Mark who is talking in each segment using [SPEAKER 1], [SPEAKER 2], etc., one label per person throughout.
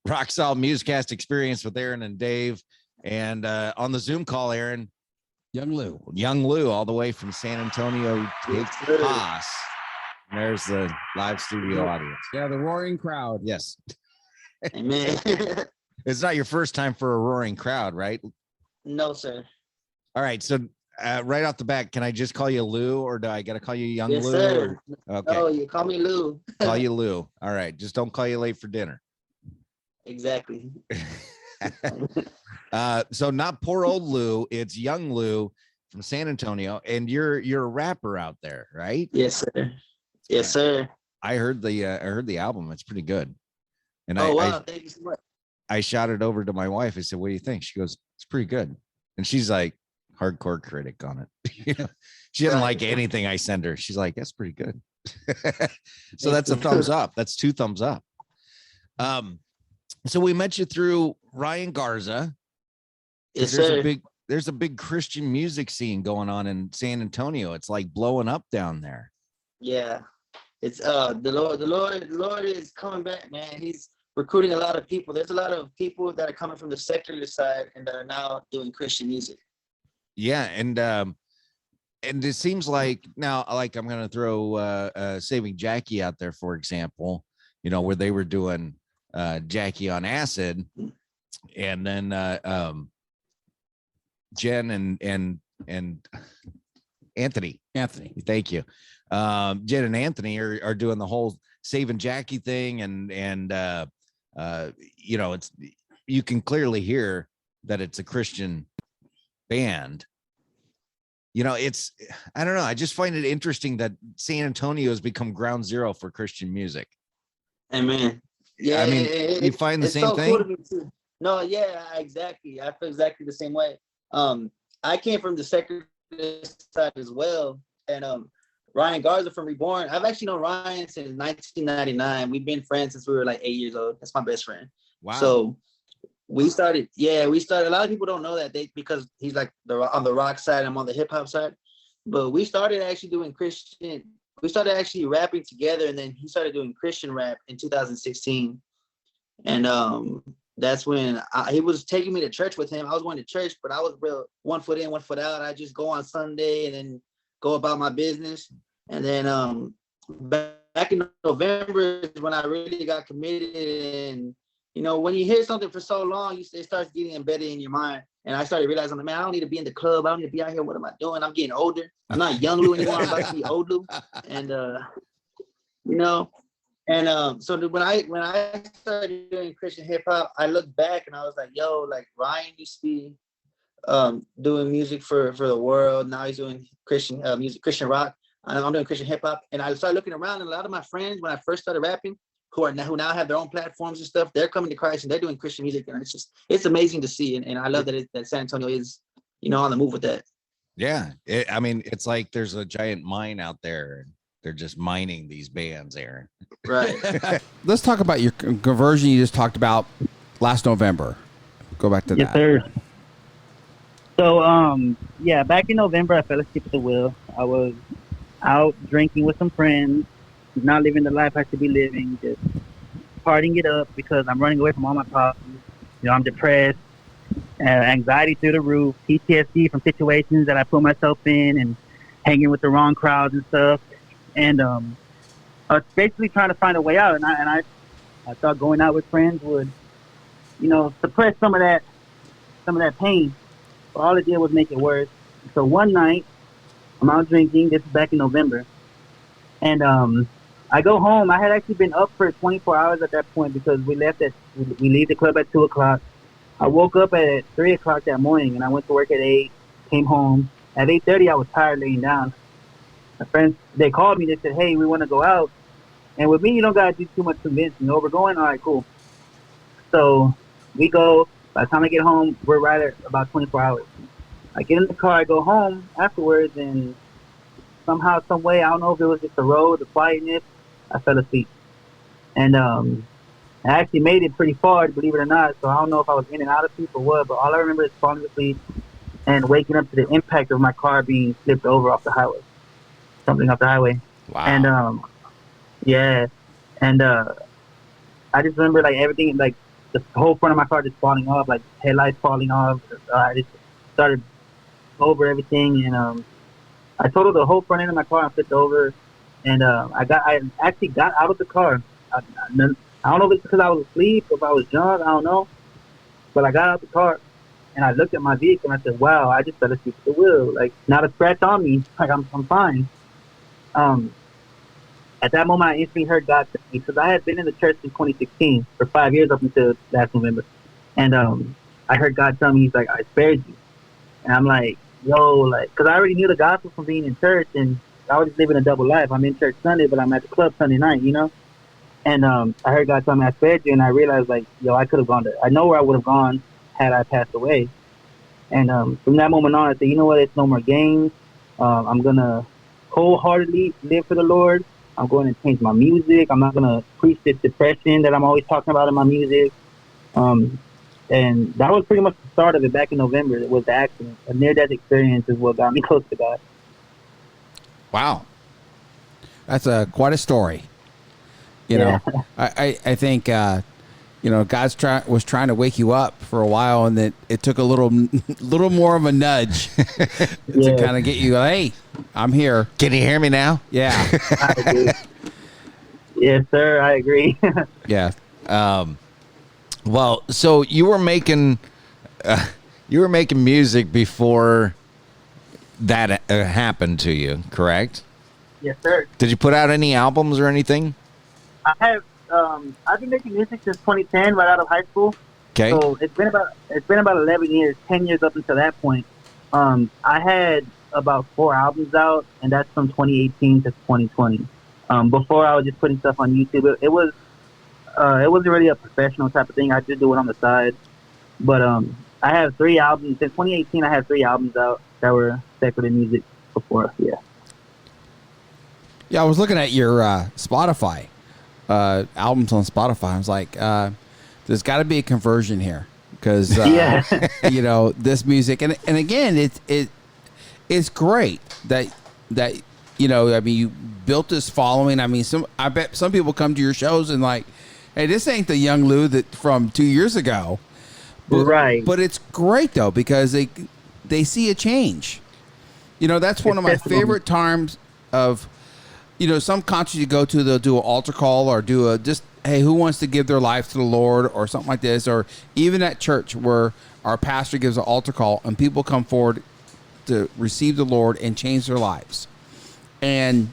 [SPEAKER 1] Rock Solid Musecast Experience with Aaron and Dave. And on the Zoom call, Aaron, Young Lou, all the way from San Antonio, Texas. There's the live studio audience.
[SPEAKER 2] Yeah, the roaring crowd.
[SPEAKER 1] Yes.
[SPEAKER 3] Amen.
[SPEAKER 1] It's not your first time for a roaring crowd, right?
[SPEAKER 3] No, sir.
[SPEAKER 1] All right. So right off the bat, can I just call you Lou, or do I got to call you Young Lou?
[SPEAKER 3] Sir.
[SPEAKER 1] Okay.
[SPEAKER 3] No, you call me Lou.
[SPEAKER 1] Call you Lou. All right. Just don't call you late for dinner.
[SPEAKER 3] Exactly.
[SPEAKER 1] So not poor old Lou, it's Young Lou from San Antonio, and you're a rapper out there, right?
[SPEAKER 3] Yes, sir. Yes, sir.
[SPEAKER 1] I heard the album. It's pretty good. And
[SPEAKER 3] wow, thank you so much.
[SPEAKER 1] I shot it over to my wife. I said, "What do you think?" She goes, "It's pretty good." And she's like hardcore critic on it. She didn't like anything I send her. She's like, "That's pretty good." So that's a thumbs up. That's 2 thumbs up. So we met you through Ryan Garza.
[SPEAKER 3] Yes, sir.
[SPEAKER 1] There's a big Christian music scene going on in San Antonio. It's like blowing up down there.
[SPEAKER 3] Yeah. It's the Lord is coming back, man. He's recruiting a lot of people. There's a lot of people that are coming from the secular side and that are now doing Christian music.
[SPEAKER 1] Yeah, and it seems like now, like I'm gonna throw Saving Jackie out there, for example, where they were doing Jackie on acid, and then Jen and Anthony, thank you. Jen and Anthony are doing the whole Saving Jackie thing, and it's, you can clearly hear that it's a Christian band. It's, I don't know, I just find it interesting that San Antonio has become ground zero for Christian music.
[SPEAKER 3] Amen. Yeah,
[SPEAKER 1] I mean, you find the same thing?
[SPEAKER 3] Cool to me too. No, yeah, exactly. I feel exactly the same way. I came from the secular side as well, and Ryan Garza from Reborn. I've actually known Ryan since 1999. We've been friends since we were like 8 years old. That's my best friend.
[SPEAKER 1] Wow.
[SPEAKER 3] So we started. A lot of people don't know that because he's like on the rock side, I'm on the hip hop side. But we started actually doing Christian. We started actually rapping together, and then he started doing Christian rap in 2016. And that's when he was taking me to church with him. I was going to church, but I was real 1 foot in, 1 foot out. I just go on Sunday and then go about my business. And then back in November is when I really got committed. And when you hear something for so long, it starts getting embedded in your mind. And I started realizing, man, I don't need to be in the club. I don't need to be out here. What am I doing? I'm getting older. I'm not young Lou anymore. I'm about to be old Lou. And so when I started doing Christian hip hop, I looked back and I was like, yo, like Ryan used to be doing music for the world. Now he's doing Christian music, Christian rock. I'm doing Christian hip hop. And I started looking around, and a lot of my friends, when I first started rapping, who now have their own platforms and stuff, they're coming to Christ and they're doing Christian music. And it's amazing to see. And I love that San Antonio is, on the move with that.
[SPEAKER 1] Yeah. It's like there's a giant mine out there. They're just mining these bands, Aaron.
[SPEAKER 3] Right.
[SPEAKER 2] Let's talk about your conversion you just talked about last November. Go back to that.
[SPEAKER 4] Yes, sir. So, back in November, I fell asleep at the wheel. I was out drinking with some friends, not living the life I should be living, just partying it up because I'm running away from all my problems. I'm depressed, anxiety through the roof, PTSD from situations that I put myself in, and hanging with the wrong crowds and stuff. And I was basically trying to find a way out, and I thought going out with friends would, suppress some of that pain. But all it did was make it worse. So one night, I'm out drinking. This is back in November, and I go home. I had actually been up for 24 hours at that point because we leave the club at 2:00. I woke up at 3:00 that morning, and I went to work at 8. Came home at 8:30. I was tired, laying down. My friends, they called me. They said, "Hey, we want to go out." And with me, you don't gotta do too much convincing. We're going. All right, cool. So we go. By the time I get home, we're right at about 24 hours. I get in the car. I go home afterwards, and somehow, some way, I don't know if it was just the road, the quietness, I fell asleep. And I actually made it pretty far, believe it or not. So I don't know if I was in and out of sleep or what, but all I remember is falling asleep and waking up to the impact of my car being flipped over off the highway. Something off the highway.
[SPEAKER 1] Wow.
[SPEAKER 4] And I just remember like everything, like the whole front of my car just falling off, like headlights falling off. I just started over everything, and I totaled the whole front end of my car and flipped over. And I actually got out of the car. I don't know if it's because I was asleep, if I was drunk, I don't know. But I got out of the car and I looked at my vehicle and I said, "Wow, I just fell asleep at the wheel. Like, not a scratch on me. Like, I'm fine." At that moment, I instantly heard God say, because I had been in the church in 2016 for 5 years up until last November, and I heard God tell me, He's like, "I spared you," and I'm like, "Yo," like, because I already knew the gospel from being in church, and I was just living a double life. I'm in church Sunday, but I'm at the club Sunday night, you know. And I heard God tell me, "I spared you," and I realized, like, yo, I could have gone there. I know where I would have gone had I passed away. And from that moment on, I said, you know what? It's no more games. I'm gonna wholeheartedly live for the Lord. I'm going to change my music. I'm not gonna preach this depression that I'm always talking about in my music. And that was pretty much the start of it. Back in November, it was the accident. A near-death experience is what got me close to God.
[SPEAKER 2] Wow, that's quite a story. You know, I think God's was trying to wake you up for a while, and that it took a little more of a nudge to kind of get you. Hey, I'm here.
[SPEAKER 1] Can you hear me now?
[SPEAKER 2] Yeah.
[SPEAKER 4] I agree. Yes, sir. I agree.
[SPEAKER 2] Yeah.
[SPEAKER 1] Well, so you were making music before that happened to you, correct?
[SPEAKER 4] Yes, sir.
[SPEAKER 1] Did you put out any albums or anything?
[SPEAKER 4] I have. I've been making music since 2010, right out of high school.
[SPEAKER 1] Okay.
[SPEAKER 4] So it's been about 11 years, 10 years up until that point. I had about 4 albums out, and that's from 2018 to 2020. Before I was just putting stuff on YouTube. It wasn't really a professional type of thing. I just do it on the side. But I have 3 albums since 2018. I have 3 albums out that were secular music before. Yeah.
[SPEAKER 2] Yeah, I was looking at your Spotify albums on Spotify. I was like, there's got to be a conversion here because this music and again, it's great that I mean, you built this following. I mean, I bet some people come to your shows and like, hey, this ain't the young Lou that from 2 years ago,
[SPEAKER 4] right?
[SPEAKER 2] But it's great though because they see a change. That's one of my favorite times of. Some concerts you go to, they'll do an altar call or do hey, who wants to give their life to the Lord or something like this, or even at church where our pastor gives an altar call and people come forward to receive the Lord and change their lives. And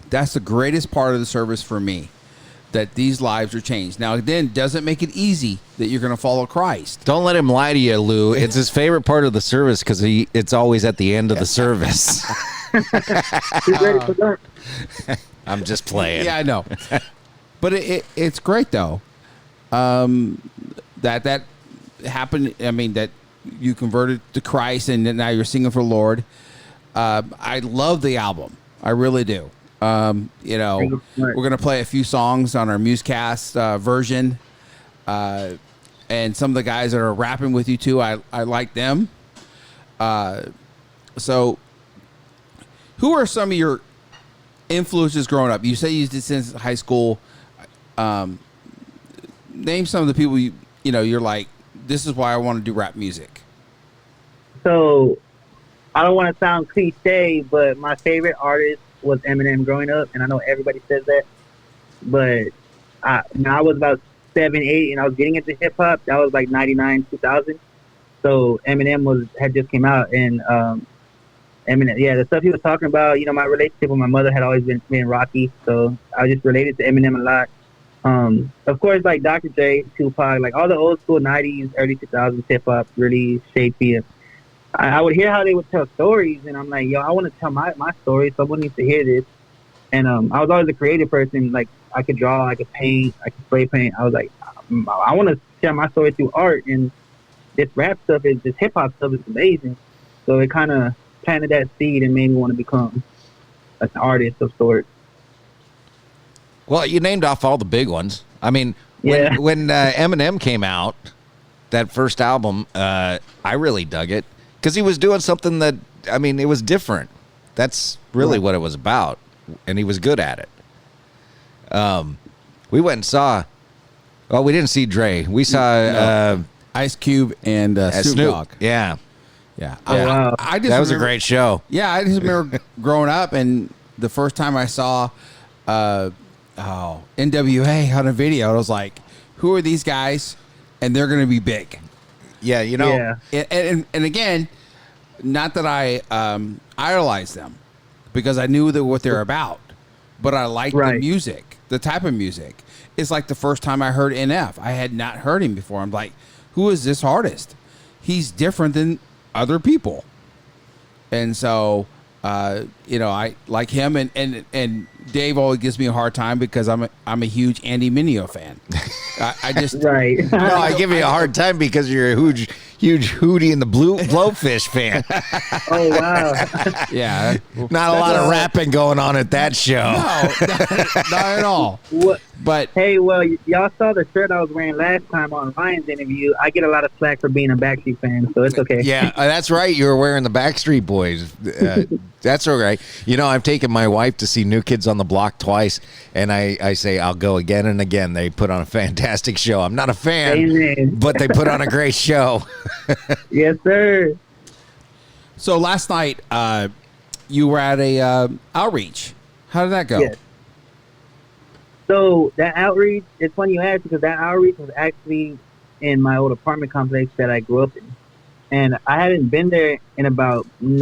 [SPEAKER 2] that's the greatest part of the service for me, that these lives are changed. Now, again, doesn't make it easy that you're going to follow Christ.
[SPEAKER 1] Don't let him lie to you, Lou. It's his favorite part of the service because it's always at the end of the service.
[SPEAKER 4] He's ready for that.
[SPEAKER 1] I'm just playing.
[SPEAKER 2] Yeah, I know. But it's great though. That happened. I mean, that you converted to Christ and now you're singing for the Lord. I love the album. I really do. We're gonna play a few songs on our Musecast version, and some of the guys that are rapping with you too. I like them. So, who are some of your influences growing up? You say you did since high school. Name some of the people you're like, this is why I want to do rap music.
[SPEAKER 4] So, I don't want to sound cliche, but my favorite artist was Eminem growing up, and I know everybody says that, but I was about 7, 8, and I was getting into hip hop. That was like 99, 2000. So Eminem had just came out, and Eminem, the stuff he was talking about. My relationship with my mother had always been rocky, so I just related to Eminem a lot. Of course, like Dr. Dre, Tupac, like all the old school 90s, early 2000s hip hop really shaped me. I would hear how they would tell stories, and I'm like, yo, I want to tell my story. Someone needs to hear this. And I was always a creative person. Like, I could draw, I could paint, I could spray paint. I was like, I want to share my story through art. And this rap stuff, this hip hop stuff is amazing. So it kind of planted that seed and made me want to become an artist of sorts.
[SPEAKER 1] Well, you named off all the big ones. I mean, when Eminem came out, that first album, I really dug it. Because he was doing something that, I mean, it was different. That's really what it was about. And he was good at it. We went and saw Oh, we didn't see Dre. We saw
[SPEAKER 2] Ice Cube and Snoop Dogg.
[SPEAKER 1] Yeah,
[SPEAKER 2] Yeah.
[SPEAKER 3] Oh, wow.
[SPEAKER 2] I just
[SPEAKER 1] that was a
[SPEAKER 2] remember-
[SPEAKER 1] great show.
[SPEAKER 2] Yeah, I just remember growing up, and the first time I saw NWA on a video, I was like, who are these guys? And they're going to be big.
[SPEAKER 1] Yeah, you know.
[SPEAKER 3] Yeah.
[SPEAKER 2] And again, not that I idolize them, because I knew what they're about, but I liked the
[SPEAKER 3] Right.
[SPEAKER 2] music, the type of music. It's like the first time I heard NF. I had not heard him before. I'm like, who is this artist? He's different than other people. And so, I like him, and Dave always gives me a hard time because I'm a huge Andy Mineo fan. I just
[SPEAKER 3] Right.
[SPEAKER 1] No, I give you a hard time because you're a huge Hootie and the Blowfish fan.
[SPEAKER 3] Oh wow.
[SPEAKER 2] yeah,
[SPEAKER 1] Not a lot of rapping going on at that show.
[SPEAKER 2] no, not at all.
[SPEAKER 3] What?
[SPEAKER 2] But
[SPEAKER 3] Hey, well, y'all saw the shirt I was wearing last time on Ryan's interview. I get a lot of slack for being a Backstreet fan, so it's okay.
[SPEAKER 1] Yeah, that's right. You were wearing the Backstreet Boys. That's all right. You know, I've taken my wife to see New Kids on the Block twice, and I say I'll go again and again. They put on a fantastic show. I'm not a fan,
[SPEAKER 3] Amen.
[SPEAKER 1] but they put on a great show.
[SPEAKER 3] Yes, sir.
[SPEAKER 2] so last night, you were at a outreach. How did that go?
[SPEAKER 3] Yes. So that outreach, it's funny you asked because that outreach was actually in my old apartment complex that I grew up in. And I hadn't been there in about since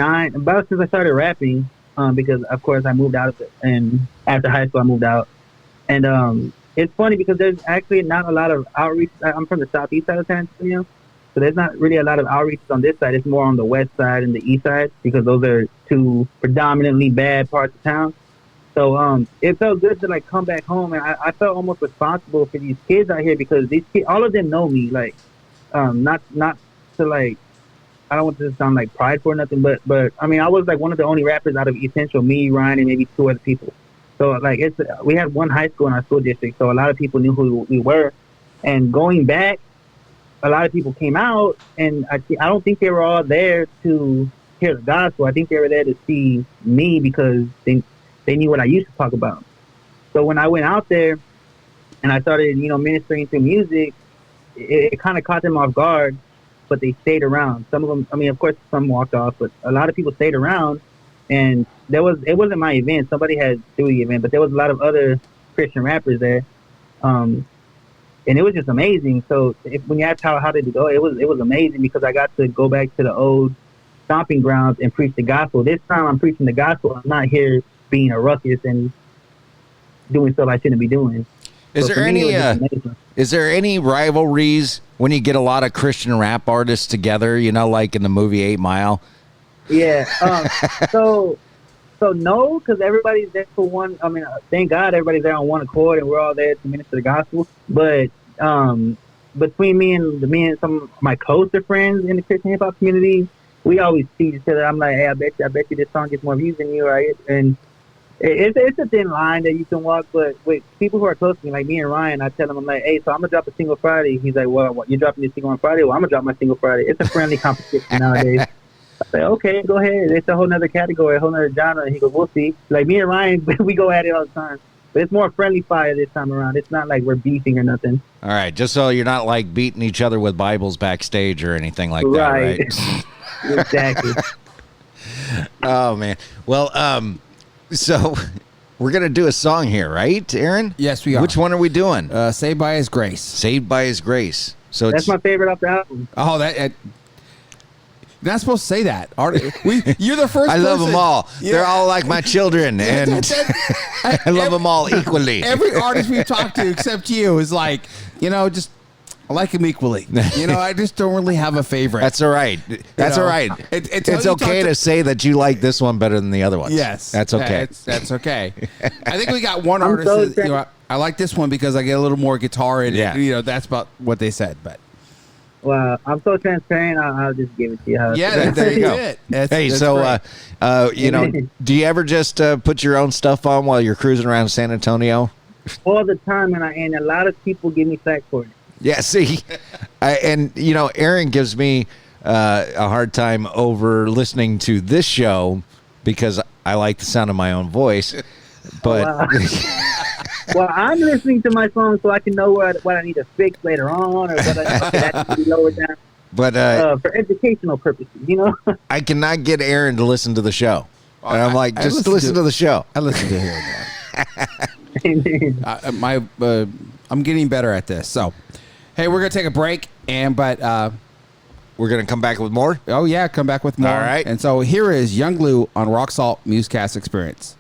[SPEAKER 3] I started rapping, because of course I moved out of it. And after high school, I moved out. And it's funny because there's actually not a lot of outreach. I'm from the southeast side of San Antonio. So there's not really a lot of outreaches on this side. It's more on the west side and the east side because those are two predominantly bad parts of town. So it felt good to like come back home, and I felt almost responsible for these kids out here because these kids, all of them know me. Like, not to like, I don't want this to sound like prideful or nothing, but I mean I was like one of the only rappers out of Essential, me, Ryan, and maybe two other people. So like we had one high school in our school district, so a lot of people knew who we were. And going back, a lot of people came out, and I don't think they were all there to hear the gospel. I think they were there to see me because they knew what I used to talk about. So when I went out there and I started, ministering through music, it kind of caught them off guard, but they stayed around. Some of them, I mean, of course, some walked off, but a lot of people stayed around. And it wasn't my event. Somebody had through the event, but there was a lot of other Christian rappers there. And it was just amazing. So when you ask how did it go, it was amazing because I got to go back to the old stomping grounds and preach the gospel. This time I'm preaching the gospel. I'm not here being a ruckus and doing stuff I shouldn't be doing.
[SPEAKER 1] Is
[SPEAKER 3] So
[SPEAKER 1] there
[SPEAKER 3] for me,
[SPEAKER 1] any
[SPEAKER 3] it was just amazing.
[SPEAKER 1] is there any rivalries when you get a lot of Christian rap artists together? Like in the movie 8 Mile.
[SPEAKER 3] Yeah. So no, because everybody's there for one. I mean, thank God everybody's there on one accord, and we're all there to minister the gospel. But between me and some of my closer friends in the Christian hip hop community, we always tease each other. I'm like, hey, I bet you this song gets more views than you, right? And it's a thin line that you can walk. But with people who are close to me, like me and Ryan, I tell them, I'm like, hey, so I'm gonna drop a single Friday. He's like, well, what, you're dropping this single on Friday? Well, I'm gonna drop my single Friday. It's a friendly competition nowadays. I say, okay, go ahead. It's a whole nother category, a whole nother genre. And he goes, we'll see. Like me and Ryan, we go at it all the time. But it's more friendly fire this time around. It's not like we're beefing or nothing.
[SPEAKER 1] All right, just so you're not like beating each other with Bibles backstage or anything like that, right?
[SPEAKER 3] Exactly.
[SPEAKER 1] Oh man. Well, so we're gonna do a song here, right, Aaron?
[SPEAKER 2] Yes, we are.
[SPEAKER 1] Which one are we doing?
[SPEAKER 2] Saved by His Grace.
[SPEAKER 1] Saved by His Grace. So
[SPEAKER 3] That's
[SPEAKER 1] it's
[SPEAKER 3] my favorite off the album.
[SPEAKER 2] Oh, you're not supposed to say that. You're the first.
[SPEAKER 1] I love
[SPEAKER 2] person.
[SPEAKER 1] them all.
[SPEAKER 2] Yeah.
[SPEAKER 1] They're all like my children, and I love them all equally.
[SPEAKER 2] Every artist we've talked to except you is like, just I like them equally. I just don't really have a favorite.
[SPEAKER 1] That's all right. That's all right. It's okay to say that you like this one better than the other ones.
[SPEAKER 2] Yes,
[SPEAKER 1] that's okay.
[SPEAKER 2] That's okay. I think we got one
[SPEAKER 3] I'm
[SPEAKER 2] artist.
[SPEAKER 3] so
[SPEAKER 2] that, I like this one because I get a little more guitar in
[SPEAKER 1] Yeah.
[SPEAKER 2] it. That's about what they said. But
[SPEAKER 3] Well, I'm so transparent. I'll just give it to you.
[SPEAKER 1] there you go.
[SPEAKER 2] It.
[SPEAKER 1] Hey,
[SPEAKER 2] that's
[SPEAKER 1] so
[SPEAKER 2] great.
[SPEAKER 1] do you ever just put your own stuff on while you're cruising around San Antonio?
[SPEAKER 3] all the time, and a lot of people give me flack for it.
[SPEAKER 1] Yeah, see, Aaron gives me a hard time over listening to this show because I like the sound of my own voice. But
[SPEAKER 4] Well, I'm listening to my song so I can know what I need to fix later on, or what I need to be lower down
[SPEAKER 1] But
[SPEAKER 4] for educational purposes. You know.
[SPEAKER 1] I cannot get Aaron to listen to the show. And I'm like,
[SPEAKER 2] I
[SPEAKER 1] just
[SPEAKER 2] listen
[SPEAKER 1] listen
[SPEAKER 2] to-
[SPEAKER 1] to the show.
[SPEAKER 2] I listen to here and there. I'm getting better at this. So, hey, we're gonna take a break, but
[SPEAKER 1] We're going to come back with more.
[SPEAKER 2] oh yeah, come back with more.
[SPEAKER 1] All right.
[SPEAKER 2] And so here is Young Lou on Rock Salt Musecast Experience.